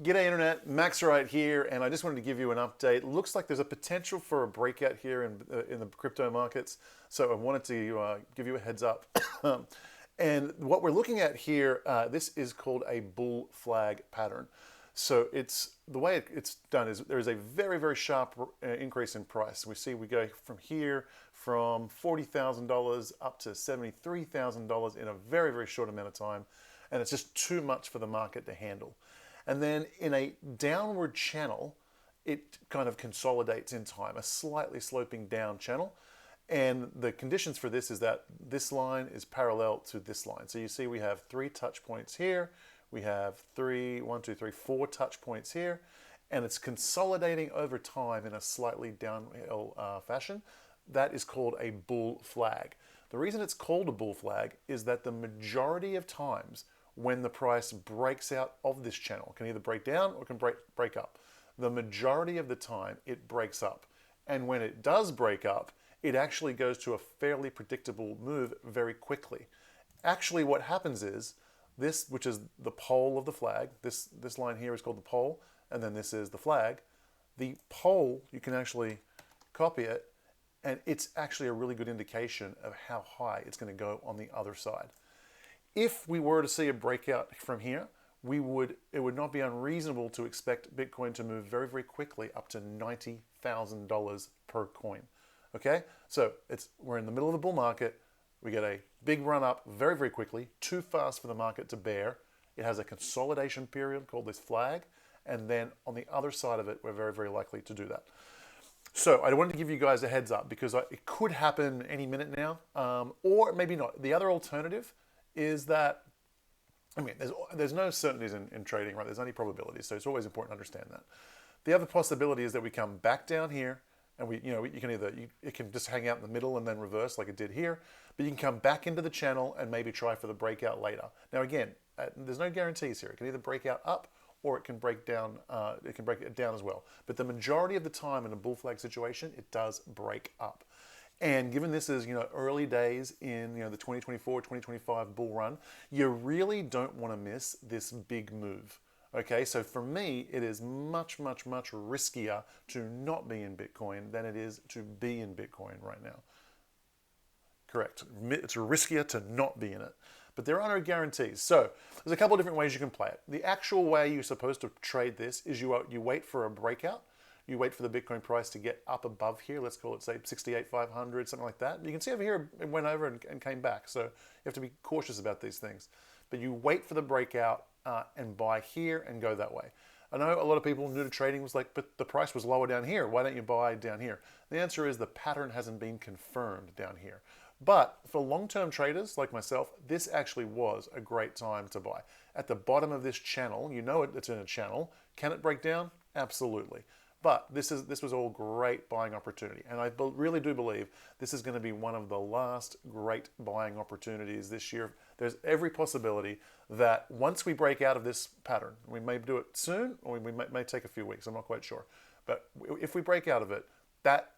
G'day Internet, Max right here, and I just wanted to give you an update. Looks like there's a potential for a breakout here in the crypto markets, so I wanted to give you a heads up. And what we're looking at here, this is called a bull flag pattern. So it's the way it's done is there is a very, very sharp increase in price. We go from here from $40,000 up to $73,000 in a very, very short amount of time, and it's just too much for the market to handle. And then in a downward channel, it kind of consolidates in time, a slightly sloping down channel. And the conditions for this is that this line is parallel to this line. So you see we have 3 touch points here. We have 4 touch points here. And it's consolidating over time in a slightly downhill fashion. That is called a bull flag. The reason it's called a bull flag is that the majority of times when the price breaks out of this channel, it can either break down or it can break up. The majority of the time it breaks up. And when it does break up, it actually goes to a fairly predictable move very quickly. Actually, what happens is this, which is the pole of the flag, this line here is called the pole, and then this is the flag. The pole, you can actually copy it, and it's actually a really good indication of how high it's going to go on the other side. If we were to see a breakout from here, it would not be unreasonable to expect Bitcoin to move very, very quickly up to $90,000 per coin. Okay, so we're in the middle of the bull market. We get a big run up very, very quickly, too fast for the market to bear. It has a consolidation period called this flag, and then on the other side of it, we're very, very likely to do that. So I wanted to give you guys a heads up because it could happen any minute now, or maybe not. The other alternative is that, I mean, there's no certainties in trading, right? There's only probabilities, so it's always important to understand that. The other possibility is that we come back down here, and it can just hang out in the middle and then reverse like it did here, but you can come back into the channel and maybe try for the breakout later. Now again, there's no guarantees here. It can either break out up or it can break down. It can break it down as well. But the majority of the time in a bull flag situation, it does break up. And given this is, early days in, the 2024, 2025 bull run, you really don't want to miss this big move. Okay, so for me, it is much, much, much riskier to not be in Bitcoin than it is to be in Bitcoin right now. Correct. It's riskier to not be in it. But there are no guarantees. So there's a couple of different ways you can play it. The actual way you're supposed to trade this is you wait for a breakout. You wait for the Bitcoin price to get up above here. Let's call it, say, 68,500, something like that. You can see over here it went over and came back. So you have to be cautious about these things. But you wait for the breakout and buy here and go that way. I know a lot of people new to trading was like, but the price was lower down here. Why don't you buy down here? The answer is the pattern hasn't been confirmed down here. But for long-term traders like myself, this actually was a great time to buy. At the bottom of this channel, it's in a channel. Can it break down? Absolutely. But this was all great buying opportunity. And I really do believe this is going to be one of the last great buying opportunities this year. There's every possibility that once we break out of this pattern, we may do it soon or we may take a few weeks. I'm not quite sure. But if we break out of it, that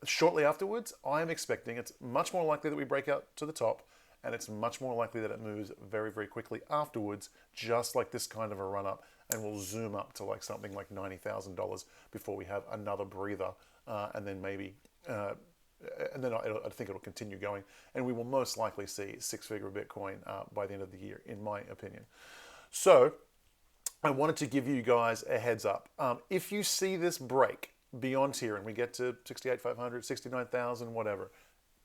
shortly afterwards, I'm expecting it's much more likely that we break out to the top, and it's much more likely that it moves very, very quickly afterwards, just like this kind of a run up, and we'll zoom up to like something like $90,000 before we have another breather, and then maybe, and then I think it'll continue going, and we will most likely see 6-figure Bitcoin by the end of the year, in my opinion. So I wanted to give you guys a heads up. If you see this break beyond here and we get to 68,500, 69,000, whatever,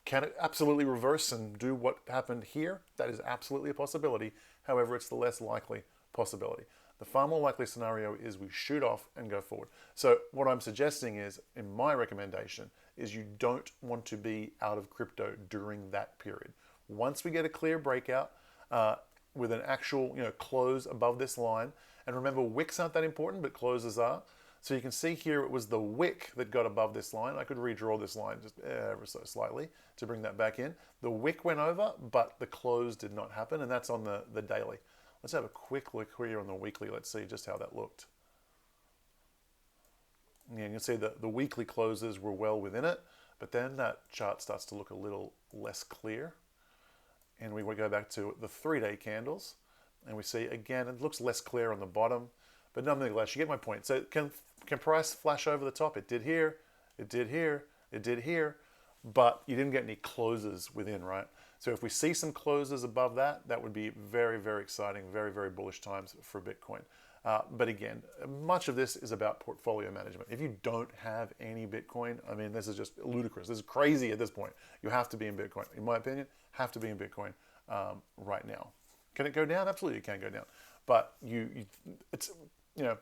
can it absolutely reverse and do what happened here? That is absolutely a possibility. However, it's the less likely possibility. The far more likely scenario is we shoot off and go forward. So what I'm suggesting is, in my recommendation, is you don't want to be out of crypto during that period. Once we get a clear breakout with an actual close above this line, and remember wicks aren't that important, but closes are. So you can see here it was the wick that got above this line. I could redraw this line just ever so slightly to bring that back in. The wick went over, but the close did not happen, and that's on the daily. Let's have a quick look here on the weekly. Let's see just how that looked. Yeah, you can see that the weekly closes were well within it, but then that chart starts to look a little less clear. And we will go back to the 3-day candles, and we see again, it looks less clear on the bottom. But nonetheless, you get my point. So can price flash over the top? It did here, it did here, it did here, but you didn't get any closes within, right? So if we see some closes above that, that would be very, very exciting, very, very bullish times for Bitcoin. But again, much of this is about portfolio management. If you don't have any Bitcoin, I mean, this is just ludicrous. This is crazy at this point. You have to be in Bitcoin. In my opinion, have to be in Bitcoin right now. Can it go down? Absolutely, it can go down. But it's, you know,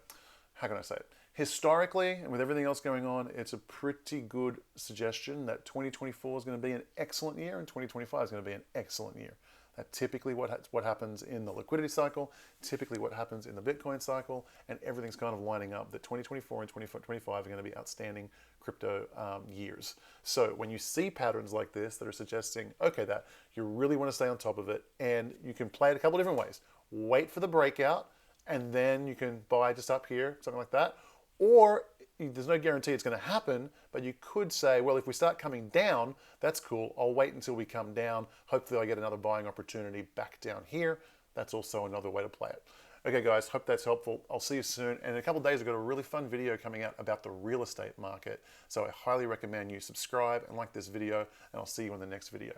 how can I say it? Historically, and with everything else going on, it's a pretty good suggestion that 2024 is going to be an excellent year and 2025 is going to be an excellent year. That's typically what happens in the liquidity cycle, typically what happens in the Bitcoin cycle, and everything's kind of lining up that 2024 and 2025 are going to be outstanding crypto years. So when you see patterns like this that are suggesting, okay, that you really want to stay on top of it, and you can play it a couple different ways. Wait for the breakout, and then you can buy just up here, something like that. Or there's no guarantee it's going to happen, but you could say, well, if we start coming down, that's cool. I'll wait until we come down. Hopefully I get another buying opportunity back down here. That's also another way to play it. Okay, guys, hope that's helpful. I'll see you soon. And in a couple of days, I've got a really fun video coming out about the real estate market. So I highly recommend you subscribe and like this video, and I'll see you in the next video.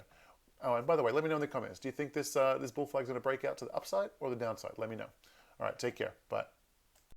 Oh, and by the way, let me know in the comments. Do you think this bull flag is going to break out to the upside or the downside? Let me know. All right, take care. Bye.